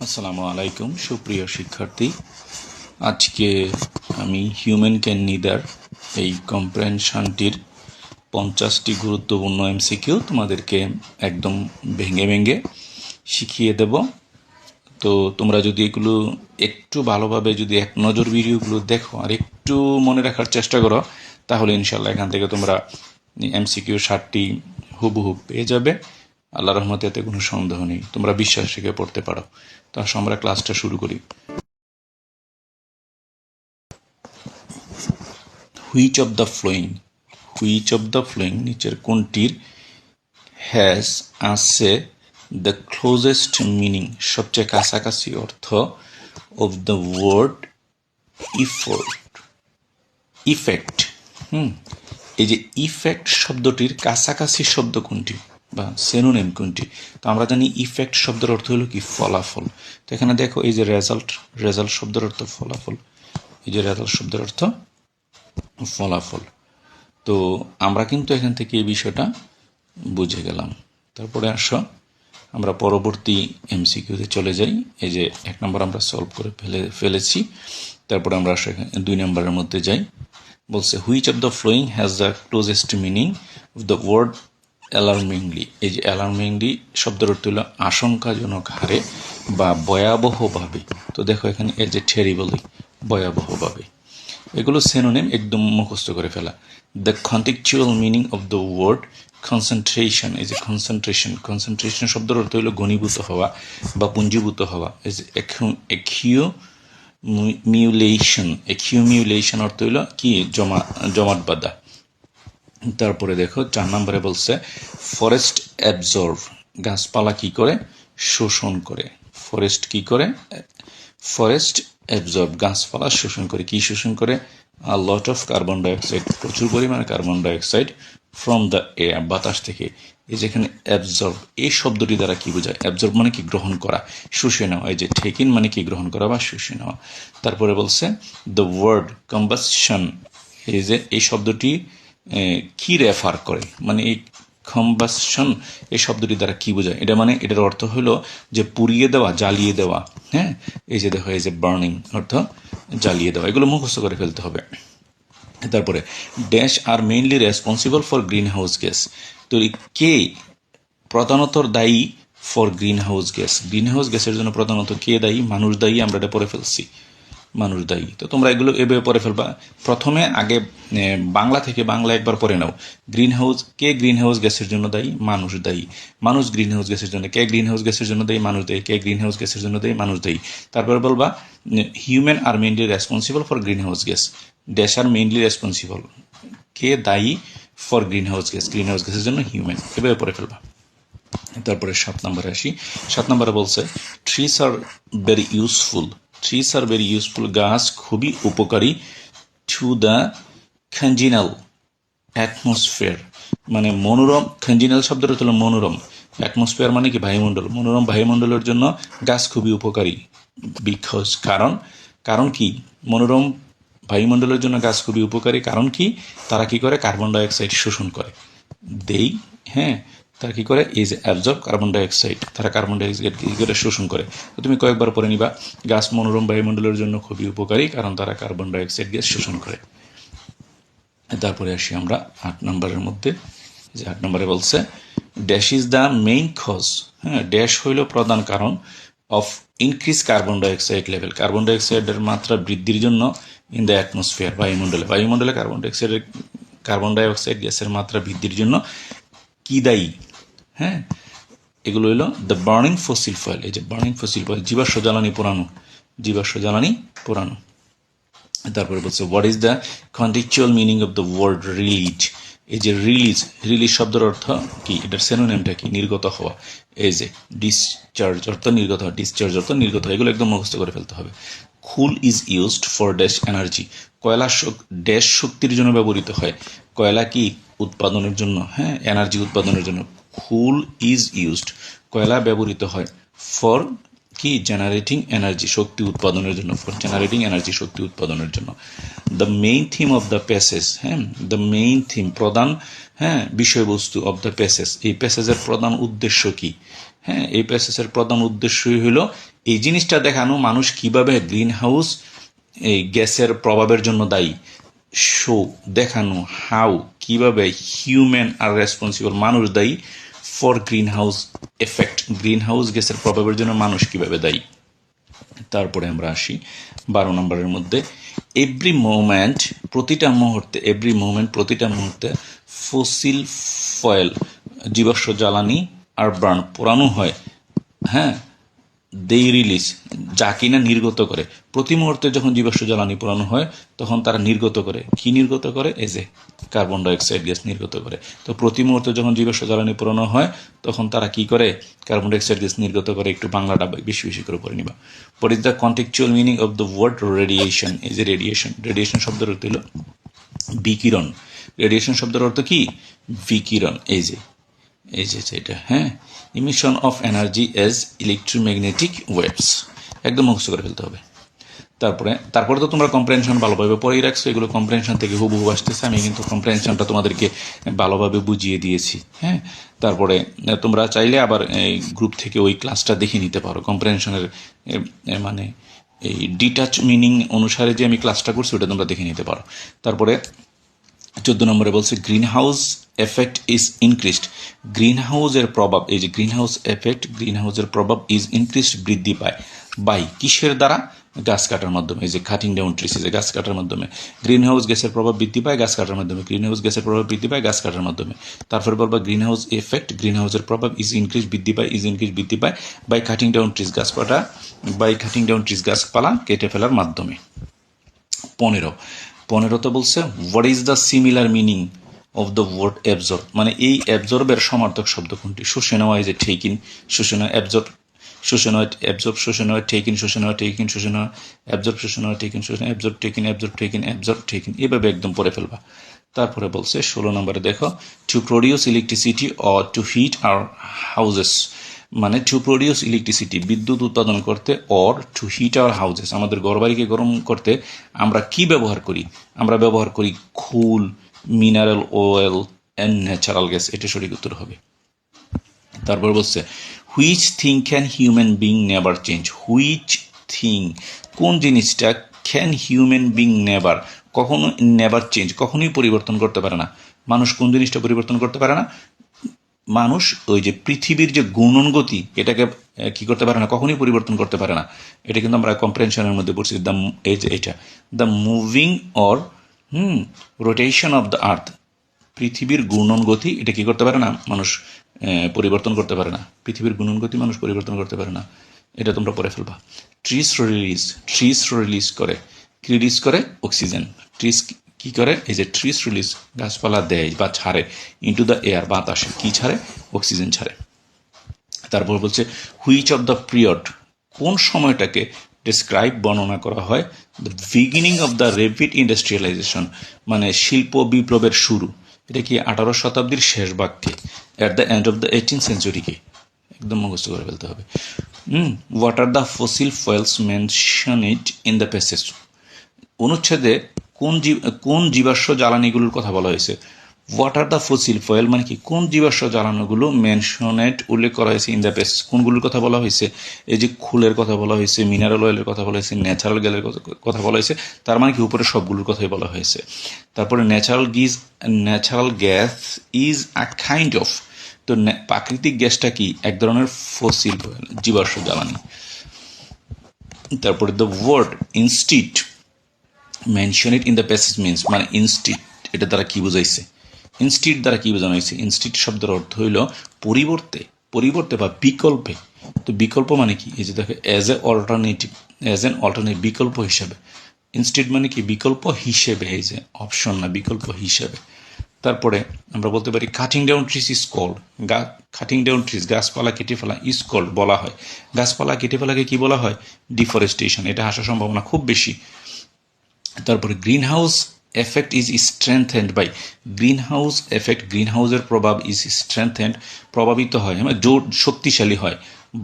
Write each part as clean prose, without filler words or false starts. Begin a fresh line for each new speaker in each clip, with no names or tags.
আসসালামু আলাইকুম সুপ্রিয় শিক্ষার্থী। আজকে আমি হিউম্যান ক্যান নিদার এই কম্প্রেনশনটির 50টি গুরুত্বপূর্ণ এমসিকিউ তোমাদেরকে একদম ভেঙে ভেঙে শিখিয়ে দেব। তো তোমরা যদি এগুলো একটু ভালোভাবে যদি এক নজর ভিডিওগুলো দেখো আর একটু মনে রাখার চেষ্টা করো, তাহলে ইনশাল্লাহ এখান থেকে তোমরা এমসিকিউ 60টি হুবহু পেয়ে যাবে। আল্লাহ রহমতে এতে কোনো সন্দেহ নেই, তোমরা বিশ্বাস রেখে পড়তে পারো। তো আসো আমরা ক্লাসটা শুরু করি। হুইচ অফ দ্য ফ্লোয়িং নিচের কোনটির হ্যাজ আছে দ্য ক্লোজেস্ট মিনিং সবচেয়ে কাছাকাছি অর্থ অফ দ্য ওয়ার্ড ইফেক্ট। এই যে ইফেক্ট শব্দটির কাছাকাছি শব্দ কোনটি বা সিনোনিম কোনটি? তো আমরা জানি ইফেক্ট শব্দের অর্থ হলো কি ফলাফল। তো এখানে দেখো এই যে রেজাল্ট শব্দের অর্থ ফলাফল, এই যে রেজাল্ট শব্দের অর্থ ফলাফল। তো আমরা কিন্তু এখান থেকে এই বিষয়টা বুঝে গেলাম। তারপরে আসো আমরা পরবর্তী এমসিকিউতে চলে যাই। এই যে 1 নম্বর আমরা সলভ করে ফেলেছি। তারপরে আমরা আসো 2 নম্বরের মধ্যে যাই। বলছে which of the following has the closest meaning of the word alarmingly. এই যে অ্যালার্মিংলি শব্দের অর্থ হলো আশঙ্কাজনক হারে বা ভয়াবহভাবে। তো দেখো এখানে এই যে টেরিবলি, ভয়াবহভাবে, এগুলো সিনোনিম, একদম মুখস্থ করে ফেলা। The contextual meaning of the word concentration. এই যে কনসেন্ট্রেশন শব্দের অর্থ হলো ঘনীভূত হওয়া বা পুঞ্জীভূত হওয়া। এই যে একিউমিউলেশন অর্থ হইল কি জমাট বাঁধা। তারপরে দেখো 4 নম্বরে বলছে ফরেস্ট অ্যাবজর্ভ, গাছপালা কি করে শোষণ করে। ফরেস্ট অ্যাবজর্ব, গাছপালা শোষণ করে। কি শোষণ করে? আ লট অফ কার্বন ডাইঅক্সাইড, প্রচুর পরিমাণে carbon dioxide from the air, বাতাস থেকে। এই যেখানে অ্যাবজর্ব এই শব্দটি দ্বারা কি বোঝায়? অ্যাবজর্ব মানে কি গ্রহণ করা, শুষে নেওয়া। এই যে টেকিন মানে কি গ্রহণ করা বা শুষে নেওয়া। তারপরে বলছে দ্য ওয়ার্ড কম্বাসশন, এই যে এই শব্দটি কি রেফার করে, মানে এই কম্বাসশন এই শব্দটি দ্বারা কি বোঝায়? এটা মানে এটার অর্থ হলো যে পুড়িয়ে দেওয়া, জ্বালিয়ে দেওয়া। হ্যাঁ, এই যে দেখো এই যে বার্নিং অর্থ জ্বালিয়ে দেওয়া। এগুলো মুখস্থ করে ফেলতে হবে। তারপরে dash are mainly responsible for green house gas. তো কে প্রধানত দায়ী for green house gas? Green house গ্যাসের জন্য প্রধানত কে দায়ী? মানুষ দায়ী। আমরা এটা পড়ে ফেলছি, মানুষ দায়ী। তো তোমরা এগুলো এভাবে পড়ে ফেলবা। প্রথমে আগে বাংলা থেকে বাংলা একবার পড়ে নাও। কে গ্রিন হাউস গ্যাসের জন্য দায়ী? মানুষ দায়ী। মানুষ গ্রিন হাউস গ্যাসের জন্য, কে গ্রিন হাউস গ্যাসের জন্য দায়ী? মানুষ দায়ী। কে গ্রিন হাউস গ্যাসের জন্য দায়ী? মানুষ দায়ী। তারপরে বলবা human are mainly responsible for green house gas. Dash are mainly responsible, কে দায়ী for green house gas? Green house গ্যাসের জন্য হিউম্যান। এভাবে পড়ে ফেলবা। তারপরে 7 নম্বরে আসি। 7 নম্বরে বলছে ট্রিস আর ভেরি ইউজফুল, গাছ খুবই উপকারী টু দ্য কনজিনাল অ্যাটমসফিয়ার, মানে মনোরম। কনজিনাল শব্দটা হলো মনোরম, অ্যাটমসফিয়ার মানে কি বায়ুমণ্ডল। মনোরম বায়ুমণ্ডলের জন্য গাছ খুবই উপকারী। বিকজ কারণ কি? মনোরম বায়ুমণ্ডলের জন্য গাছ খুবই উপকারী কারণ কি? তারা কি করে? কার্বন ডাইঅক্সাইড শোষণ করে দেই। হ্যাঁ, তারা কি করে? এই যে অ্যাবজর্ব কার্বন ডাইঅক্সাইড, তারা কার্বন ডাইঅক্সাইড কি করে শোষণ করে। তো তুমি কয়েকবার পরে নিবা, গাছ মনোরম বায়ুমণ্ডলের জন্য খুবই উপকারী কারণ তারা কার্বন ডাইঅক্সাইড গ্যাস শোষণ করে। তারপরে আসি আমরা 8 নম্বরের মধ্যে। যে 8 নম্বরে বলছে dash is the main cause. হ্যাঁ, ড্যাশ হইল প্রধান কারণ of increase carbon dioxide level, carbon ডাইঅক্সাইডের মাত্রা বৃদ্ধির জন্য ইন দ্য অ্যাটমসফিয়ার, বায়ুমণ্ডলে কার্বন ডাইঅক্সাইড গ্যাসের মাত্রা বৃদ্ধির জন্য কি দায়ী? হ্যাঁ, এগুলো হলো দ্য বার্নিং ফসিল ফুয়েল। এই যে বার্নিং ফসিল ফুয়েল, জীবাশ্ম জ্বালানি পোড়ানো। তারপরে বলছে what is the contextual meaning of the word release. এই যে রিলিজ শব্দের অর্থ কি? এটার সিনোনিমটা কি? নির্গত হওয়া। এই যে ডিসচার্জ অর্থ নির্গত হওয়া, এগুলো একদম মুখস্থ করে ফেলতে হবে। Coal is used for dash energy, কয়লা ড্যাশ শক্তির জন্য ব্যবহৃত হয়। কয়লা কি? উৎপাদনের জন্য। হ্যাঁ, এনার্জি উৎপাদনের জন্য। কুল ইজ ইউজড, কয়লা ব্যবহৃত হয় ফর কি? জেনারেটিং এনার্জি, শক্তি উৎপাদনের জন্য। The main theme of the passage. হ্যাঁ, দ্য মেইন থিম, প্রধান হ্যাঁ, বিষয়বস্তু অব দ্য প্যাসেজ, এই প্যাসেজের প্রধান উদ্দেশ্য কি? হ্যাঁ, এই প্যাসেজের প্রধান উদ্দেশ্যই হলো এই জিনিসটা দেখানো মানুষ কিভাবে গ্রিন হাউস এই গ্যাসের প্রভাবের জন্য দায়ী। শো, দেখানো হাউ, কিভাবে হিউম্যান আর রেসপন্সিবল, মানুষ দায়ী for green house effect, green house গ্যাসের প্রভাবের জন্য মানুষ কিভাবে দায়ী। তারপরে আমরা আসি 12 নম্বরের মধ্যে, এভরি মোমেন্ট, প্রতিটা মুহূর্তে ফসিল ফয়েল, জীবাশ্ম জ্বালানি আর বার্ন, পোড়ানো হয়। হ্যাঁ, দে রিলিজ, যা কিনা নির্গত করে। প্রতি মুহূর্তে যখন জীবাশ্ম জ্বালানি পোড়ানো হয় তখন তারা নির্গত করে, কি নির্গত করে? এই যে কার্বন ডাইঅক্সাইড গ্যাস নির্গত করে। তো প্রতি মুহূর্তে যখন জীবাশ্ম জ্বালানি পোড়ানো হয় তখন তারা কি করে? কার্বন ডাইঅক্সাইড গ্যাস নির্গত করে। একটু বাংলাটা বেশি বেশি করে পড়ে নিবা। What is the contextual meaning of the word radiation? এই যে রেডিয়েশন শব্দের অর্থ হলো বিকিরণ। রেডিয়েশন শব্দের অর্থ কি? বিকিরণ। এই যে এটা, হ্যাঁ, emission of energy as electromagnetic waves, একদম মুখস্থ করে ফেলতে হবে। তারপরে তো তোমরা কম্প্রেনশন ভালোভাবে পড়েই রাখছো, এগুলো কম্প্রেনশন থেকে হুবহু আসতেছে, আমি কিন্তু কম্প্রেনশনটা তোমাদেরকে ভালোভাবে বুঝিয়ে দিয়েছি। হ্যাঁ, তারপরে তোমরা চাইলে আবার এই গ্রুপ থেকে ওই ক্লাসটা দেখে নিতে পারো, কম্প্রেনশনের মানে এই ডিটাচ মিনিং অনুসারে যে আমি ক্লাসটা করছি ওটা তোমরা দেখে নিতে পারো। তারপরে 14 নম্বরে বলছে green house effect is increased, green হাউসের প্রভাব, এই যে গ্রিন হাউস এফেক্ট, গ্রিন হাউসের প্রভাব ইজ ইনক্রিজড, বৃদ্ধি পায়, বাই, কিসের দ্বারা? গাছ কাটার মাধ্যমে। এই যে কাটিং ডাউন ট্রিস, এই যে গাছ কাটার মাধ্যমে গ্রিন হাউস গ্যাসের প্রভাব বৃদ্ধি পায় গাছ কাটার মাধ্যমে, গ্রিন হাউস গ্যাসের প্রভাব বৃদ্ধি পায় গাছ কাটার মাধ্যমে। তারপরে বলবা গ্রিন হাউস এফেক্ট, গ্রিন হাউসের প্রভাব ইজ ইনক্রিজ, বৃদ্ধি পায় বাই কাটিং ডাউন ট্রিস, গাছপালা কেটে ফেলার মাধ্যমে। 15 বলছে what is the similar meaning of the word absorb, মানে এই অ্যাবজর্বের সমার্থক শব্দ কোনটি? শুষে নেওয়া, এই যে টেকিং, শুষে নেওয়া, অ্যাবজর্ব, শুষে নেওয়া, অ্যাবজর্ব, শুষে নেওয়া, টেকিং, শুষে নেওয়া, টেকিং, শুষে নেওয়া, অ্যাবজর্ব, শুষে নেওয়া, টেকিং, শুষে নেওয়া, absorb, taking, absorb, taking, absorb, taking, এভাবে একদম পড়ে ফেলবা। তারপরে বলছে 16 নম্বরে দেখো, to produce electricity or to heat our houses, মানে টু প্রডিউস ইলেকট্রিসিটি, বিদ্যুৎ উৎপাদন করতে, or to heat our houses, আমাদের ঘরবাড়িকে গরম করতে আমরা কি ব্যবহার করি? আমরা ব্যবহার করি খুল, mineral oil and natural gas, এটা সঠিক উত্তর হবে। তারপর বলছে which thing can human being never change, which thing, কোন জিনিসটা, ক্যান হিউম্যান বিং নেভার, কখনো, নেভার চেঞ্জ, কখনোই পরিবর্তন করতে পারে না। মানুষ কোন জিনিসটা পরিবর্তন করতে পারে না? মানুষ ওই যে পৃথিবীর যে ঘূর্ণন গতি, এটাকে কি করতে পারে না, কখনোই পরিবর্তন করতে পারে না। এটা কিন্তু আমরা কম্প্রেনশনের মধ্যে পড়ছি, the moving or rotation of the earth, পৃথিবীর ঘূর্ণন গতি, এটা কি করতে পারে না? মানুষ পরিবর্তন করতে পারে না। পৃথিবীর ঘূর্ণন গতি মানুষ পরিবর্তন করতে পারে না, এটা তোমরা পড়ে ফেলবা। ট্রিজ রিলিজ করে অক্সিজেন, ট্রিজ কি করে? এই যে ট্রিজ রিলিজ, গাছপালা দেয় বা ছাড়ে, ইন্টু দ্য এয়ার, বাতাসে কি ছাড়ে? অক্সিজেন ছাড়ে। তারপর বলছে হুইচ অফ দ্য পিরিয়ড, কোন সময়টাকে ডিসক্রাইব, বর্ণনা করা হয়, the beginning of the rapid industrialisation, মানে শিল্প বিপ্লবের শুরু, এটা কি 18 শতাব্দীর শেষ ভাগকে, at the end of the 18th সেঞ্চুরিকে, একদম মুখস্থ করে ফেলতে হবে। What are the fossil fuels mentioned in the passage, অনুচ্ছেদে কোন জীবাশ্ম জ্বালানিগুলোর কথা বলা হয়েছে? What are the fossil fuel মানে কি, কোন জীবাশ্ম জ্বালানিগুলো মেনশনেট, উল্লেখ করা হয়েছে ইন দ্য প্যাসেজ, কোনগুলোর কথা বলা হয়েছে? এই যে খুলের কথা বলা হয়েছে, মিনারেল অয়েলের কথা বলা হয়েছে, ন্যাচারাল গ্যাসের কথা বলা হয়েছে, তার মানে কি উপরে সবগুলোর কথাই বলা হয়েছে। তারপরে natural gas is a kind of, তো প্রাকৃতিক গ্যাসটা কি? এক ধরনের ফসিল ফুয়েল, জীবাশ্ম জ্বালানি। তারপরে the word instead mention it in the passage means, মানে ইনস্টিট, এটা দ্বারা কি বোঝাইছে? ইনস্টিট দ্বারা কি বোঝানো হয়েছে? ইনস্টিট শব্দের অর্থ হইল পরিবর্তে বা বিকল্পে। তো বিকল্প মানে কি? এই যে দেখো অ্যাজ এন অল্টারনেটিভ, বিকল্প হিসেবে। ইনস্টিট মানে কি? বিকল্প হিসেবে, এই যে অপশন না, বিকল্প হিসেবে। তারপরে আমরা বলতে পারি cutting down trees is called, গাছপালা কেটে ফেলা, ইজ কল্ড বলা হয়। গাছপালা কেটে ফেলাকে কি বলা হয়? ডিফরেস্টেশন, এটা আসার সম্ভাবনা খুব বেশি। তারপরে green house effect is strengthened by, green হাউসের প্রভাব ইজ স্ট্রেংথেন্ড, প্রভাবিত হয়, জোর, শক্তিশালী হয়,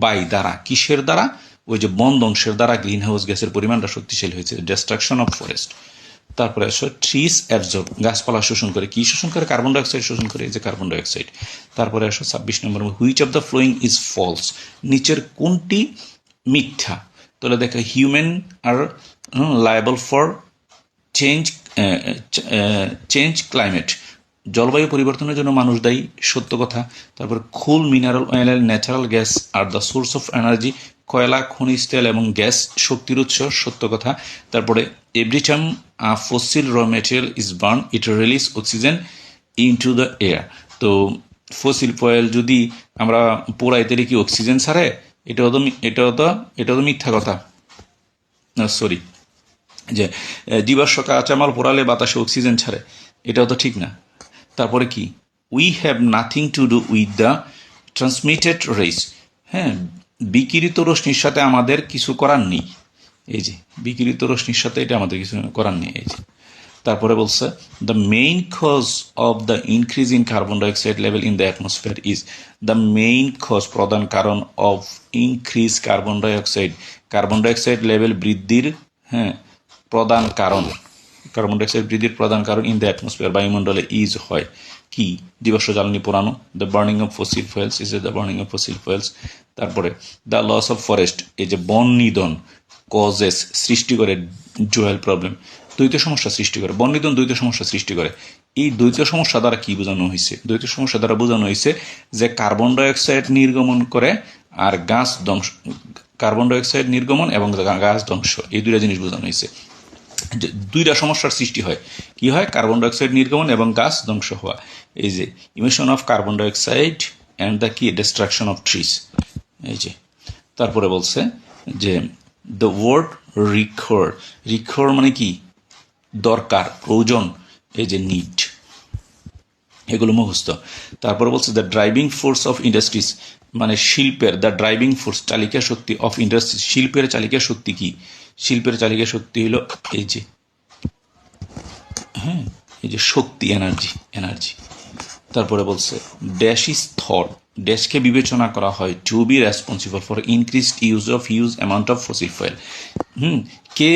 বাই, দ্বারা, কিসের দ্বারা? ওই যে বন ধ্বংসের দ্বারা গ্রিন হাউস গ্যাসের পরিমাণটা শক্তিশালী হয়েছে, ডিস্ট্রাকশন অফ ফরেস্ট। তারপরে আসো ট্রিস অ্যাবজর্ব, গাছপালা শোষণ করে, কি শোষণ করে? কার্বন ডাইঅক্সাইড শোষণ করে, এই যে কার্বন ডাইঅক্সাইড। তারপরে আসো 26 নম্বর, which of the flowing is false, নিচের কোনটি মিথ্যা? তাহলে দেখো human are liable for change change climate, জলবায়ু পরিবর্তনের জন্য মানুষ দায়ী, সত্য কথা। তারপর coal, mineral oil and natural gas are the source of energy, কয়লা, খনিজ তেল এবং গ্যাস শক্তির উৎস, সত্য কথা। তারপরে এভরি টাইম ফসিল র material is burn it release oxygen into the air. তো ফসিল অয়েল যদি আমরা পোড়াই তাহলে কি অক্সিজেন ছাড়ে? এটাও তো মিথ্যা কথা, সরি, যে জীবাশ্ম কাঁচামাল পোড়ালে বাতাসে অক্সিজেন ছাড়ে, এটাও তো ঠিক না। তারপরে কি, we have nothing to do with the transmitted race, হ্যাঁ, বিকিরিত রশ্মির সাথে আমাদের কিছু করার নেই, এই যে বিকিরিত রশ্মির সাথে এটা আমাদের কিছু করার নেই, এই যে। তারপরে বলছে the main cause of the increase in carbon dioxide level in the atmosphere is, the main cause, প্রধান কারণ, of increase carbon dioxide level বৃদ্ধির, হ্যাঁ, প্রধান কারণ, কার্বন ডাইঅক্সাইড বৃদ্ধির প্রধান কারণ ইন দ্য অ্যাটমসফিয়ার, বায়ুমণ্ডলে ইজ হয় কি? জীবাশ্ম জ্বালানি পোড়ানো, the burning of fossil fuels, is the burning of fossil fuels. তারপরে দ্য লস অফ ফরেস্ট, এই যে বন নিধন, কজেস, সৃষ্টি করে জুয়েল প্রবলেম, দ্বৈত সমস্যা সৃষ্টি করে, বন নিধন দ্বৈত সমস্যা সৃষ্টি করে। এই দ্বৈত সমস্যা দ্বারা কি বোঝানো হয়েছে? দ্বৈত সমস্যা দ্বারা বোঝানো হয়েছে যে কার্বন ডাইঅক্সাইড নির্গমন করে আর গাছ ধ্বংস, কার্বন ডাইঅক্সাইড নির্গমন এবং গাছ ধ্বংস, এই দুইটা জিনিস বোঝানো হয়েছে। দুইটা সমস্যার সৃষ্টি হয়, কি হয়? কার্বন ডাইঅক্সাইড নির্গমন এবং গাছ ধ্বংস হওয়া, এই যে emission of carbon dioxide and the কি ডিস্ট্রাকশন অফ ট্রিজ, এই যে। তারপরে বলছে যে দ্য ওয়ার্ড রিকোয়ার মানে কি? দরকার, প্রয়োজন, এই যে নিড, এগুলো মুখস্থ। তারপরে বলছে the driving force of industries, মানে শিল্পের, দ্য ড্রাইভিং ফোর্স, চালিকা শক্তি, অফ ইন্ডাস্ট্রিজ, শিল্পের চালিকা শক্তি কি? শিল্পের চালিকা শক্তি হলো এই যে, হ্যাঁ, এই যে শক্তি, এনার্জি। তারপরে বলছে ড্যাশ ইজ থট, ড্যাশকে বিবেচনা করা হয় to be responsible for increased use amount of fossil fuel, কে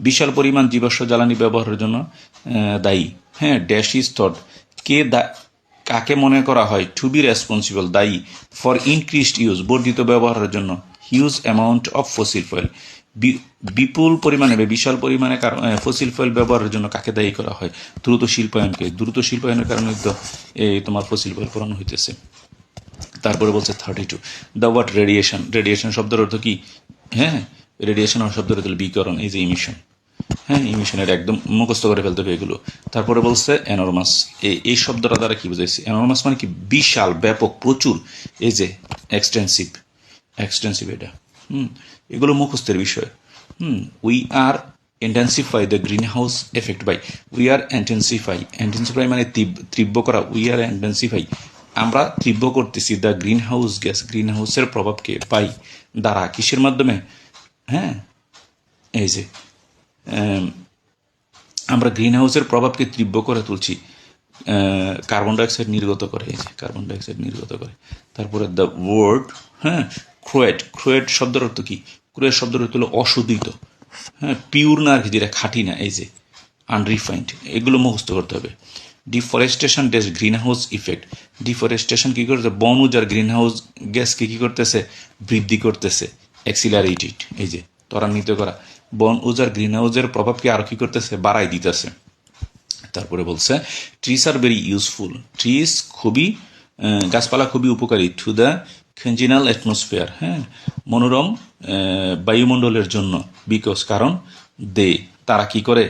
বিশাল পরিমাণ জীবাশ্ম জ্বালানি ব্যবহারের জন্য দায়ী? হ্যাঁ, ড্যাশ ইজ থট, কে কাকে মনে করা হয় টু বি রেসপন্সিবল, দায়ী, ফর ইনক্রিজড ইউজ, বর্ধিত ব্যবহারের জন্য, huge amount of fossil fuel, বিপুল পরিমাণে বা বিশাল পরিমাণে ফসিল ফুয়েল ব্যবহারের জন্য কাকে দায়ী করা হয়? দ্রুত শিল্পায়নকে। দ্রুত শিল্পায়নের কারণে তো এই তোমার ফসিল ফুয়েল পোড়ানো হইতেছে। তারপরে বলছে 32 দ্য ওয়ার্ড রেডিয়েশন শব্দের অর্থ কি? হ্যাঁ, রেডিয়েশন শব্দের অর্থ বিকিরণ, এই যে ইমিশন, হ্যাঁ, ইমিশনের একদম মুখস্থ করে ফেলতে হবে এগুলো। তারপরে বলছে এনরমাস, এই শব্দটা দ্বারা কি বুঝাইছে? এনরমাস মানে কি? বিশাল, ব্যাপক, প্রচুর, এই যে এক্সটেন্সিভ, এটা, এগুলো মুখস্থের বিষয়। We are intensify the green house effect by, we are intensify মানে তীব্র করা, উই আর ইন্টেন্সিফাই, আমরা তীব্র করতেছি the green house gas, green হাউসের প্রভাবকে, পাই, দ্বারা, কিসের মাধ্যমে? হ্যাঁ, এই যে আমরা গ্রিন হাউসের প্রভাবকে তীব্র করে তুলছি, কার্বন ডাইঅক্সাইড নির্গত করে, এই যে কার্বন ডাইঅক্সাইড নির্গত করে। তারপরে দ্য ওয়ার্ড, হ্যাঁ, ক্রোয়েট শব্দের অর্থ কি? ক্রোয়েট শব্দের অর্থ হলো অশোধিত, হ্যাঁ, পিওর না আর কি, যেটা খাঁটি না, এই যে আনরিফাইন্ড, এগুলো মুখস্থ করতে হবে। Deforestation dash green house effect, deforestation কী করতেছে? বন উজাড় গ্রিন হাউস গ্যাসকে কী করতেছে? বৃদ্ধি করতেছে, অ্যাক্সিলারেটেড, এই যে ত্বরান্বিত করা, বন উজাড় গ্রিন হাউসের প্রভাবকে আরও কী করতেছে? বাড়াই দিতেছে। তারপরে বলছে trees are very useful, trees খুবই, গাছপালা খুবই উপকারী, টু দ্য কনজেনাল অ্যাটমসফিয়ার, হ্যাঁ, মনোরম বায়ুমণ্ডলের জন্য, বিকজ, কারণ, তারা কি করে?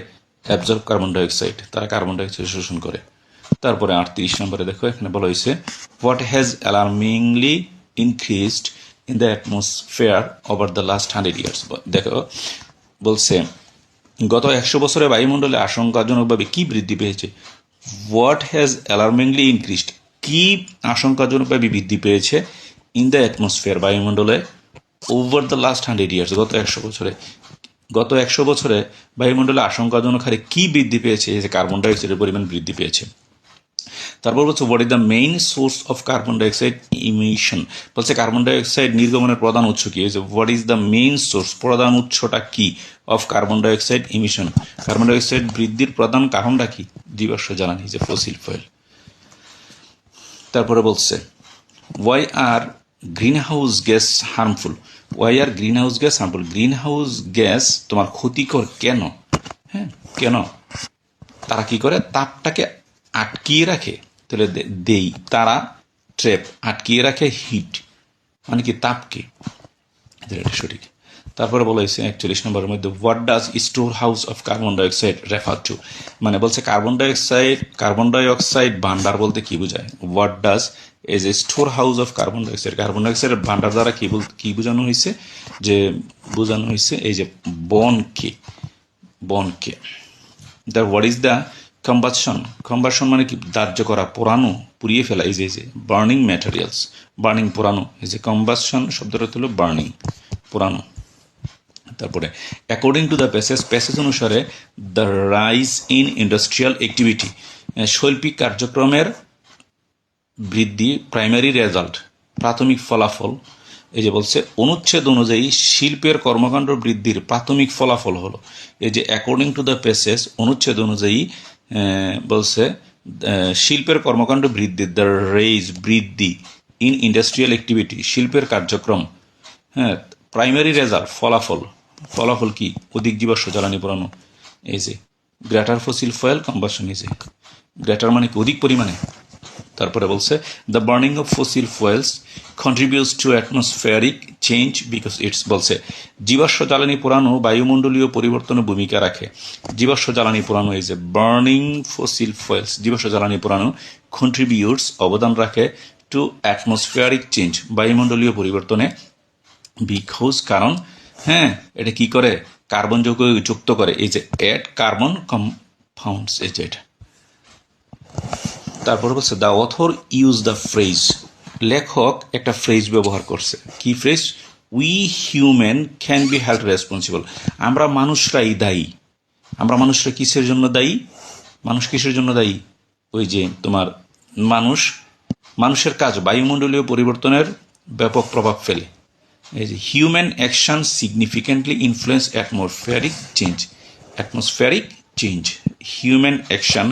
অ্যাবজর্ব কার্বন ডাইঅক্সাইড, তারা কার্বন ডাইঅক্সাইড শোষণ করে। তারপরে 38 নম্বরে দেখো, এখানে বলা হয়েছে what has alarmingly increased in the atmosphere over the last 100 years। দেখো বলছে গত 100 বছরে বায়ুমণ্ডলে আশঙ্কাজনকভাবে কি বৃদ্ধি পেয়েছে? হোয়াট হ্যাজ অ্যালার্মিংলি ইনক্রিজড, কি আশঙ্কাজনকভাবে বৃদ্ধি পেয়েছে? ইন দ্য অ্যাটমসফিয়ার, বায়ুমণ্ডলে, ওভার দ্য লাস্ট 100 years, গত 100 বছরে বায়ুমণ্ডলে আশঙ্কাজনক হারে কি বৃদ্ধি পেয়েছে? যে কার্বন ডাইঅক্সাইডের পরিমাণ বৃদ্ধি পেয়েছে। তারপর বলছে what is the main source of carbon dioxide emission, বলছে কার্বন ডাইঅক্সাইড নির্গমনের প্রধান উৎস কি, what is the main source, প্রধান উৎসটা কি of carbon dioxide emission, carbon dioxide বৃদ্ধির প্রধান কারণটা কি, জীবাশ্ম জ্বালানি, যে ফসিল ফুয়েল। তারপরে বলছে why are green house gas harmful, why are green house gas harmful, green house gas তোমার ক্ষতিকর কেন, হ্যাঁ কেন, তারা কি করে তাপটাকে আটকিয়ে রাখে, তাহলে দেই তারা ট্র্যাপ আটকিয়ে রাখে হিট, মানে কি তাপকে, এটা সঠিক। তারপরে বলা হয়েছে 41 নম্বরের মধ্যে what does store house of carbon dioxide refer to, মানে বলছে কার্বন ডাইঅক্সাইড ভান্ডার বলতে কি বোঝায়, what does as a store house of carbon ডাইঅক্সাইডের ভান্ডার দ্বারা কি বোঝানো হয়েছে, যে বোঝানো হয়েছে এই যে বনকে। হোয়াট ইজ দ্য কম্বাসন মানে কি, দাহ্য করা, পোড়ানো, পুড়িয়ে ফেলা, এই যে বার্নিং ম্যাটেরিয়ালস, বার্নিং পোড়ানো, এই যে কম্বাসন শব্দটা হলো বার্নিং পোড়ানো। তারপরে অ্যাকর্ডিং টু দ্য প্যাসেজ অনুসারে the rise in industrial activity, শৈল্পিক কার্যক্রমের বৃদ্ধি, প্রাইমারি রেজাল্ট, প্রাথমিক ফলাফল, এই যে বলছে অনুচ্ছেদ অনুযায়ী শিল্পের কর্মকাণ্ড বৃদ্ধির প্রাথমিক ফলাফল হলো, এই যে অ্যাকর্ডিং টু দ্য প্যাসেজ অনুচ্ছেদ অনুযায়ী বলছে শিল্পের কর্মকাণ্ড বৃদ্ধি, দ্য রেইজ বৃদ্ধি, ইন ইন্ডাস্ট্রিয়াল অ্যাক্টিভিটি শিল্পের কার্যক্রম, হ্যাঁ প্রাইমারি রেজাল্ট ফলাফল কি, অধিক জীবাশ্ম জ্বালানি পোড়ানো, এই যে গ্রেটার ফসিল ফুয়েল কম্বাসন, এই যে গ্রেটার মানে কি অধিক পরিমাণে। তারপরে বলছে the burning of fossil fuels contributes two atmospheric change because it's, বলছে জীবাশ্ম জ্বালানি পোড়ানো বায়ুমণ্ডলীয় পরিবর্তনে ভূমিকা রাখে, জীবাশ্ম জ্বালানি পোড়ানো, এই যে বার্নিং ফসিল ফুয়েলস জীবাশ্ম জ্বালানি পোড়ানো কন্ট্রিবিউটস অবদান রাখে টু অ্যাটমসফিয়ারিক চেঞ্জ বায়ুমণ্ডলীয় পরিবর্তনে, বিকজ কারণ, হ্যাঁ এটা কি করে কার্বন যুক্ত করে, এই যে অ্যাড কার্বন কম্পাউন্ডস, এই যে এটা। তারপর বলছে the author use the phrase, লেখক একটা ফ্রেজ ব্যবহার করছে, কি phrase, we human can be held responsible, আমরা মানুষরাই দায়ী, আমরা মানুষরা কিসের জন্য দায়ী, মানুষ কিসের জন্য দায়ী, ওই যে তোমার মানুষের কাজ বায়ুমণ্ডলীয় পরিবর্তনের ব্যাপক প্রভাব ফেলে, এই যে human action significantly influence atmospheric change, human action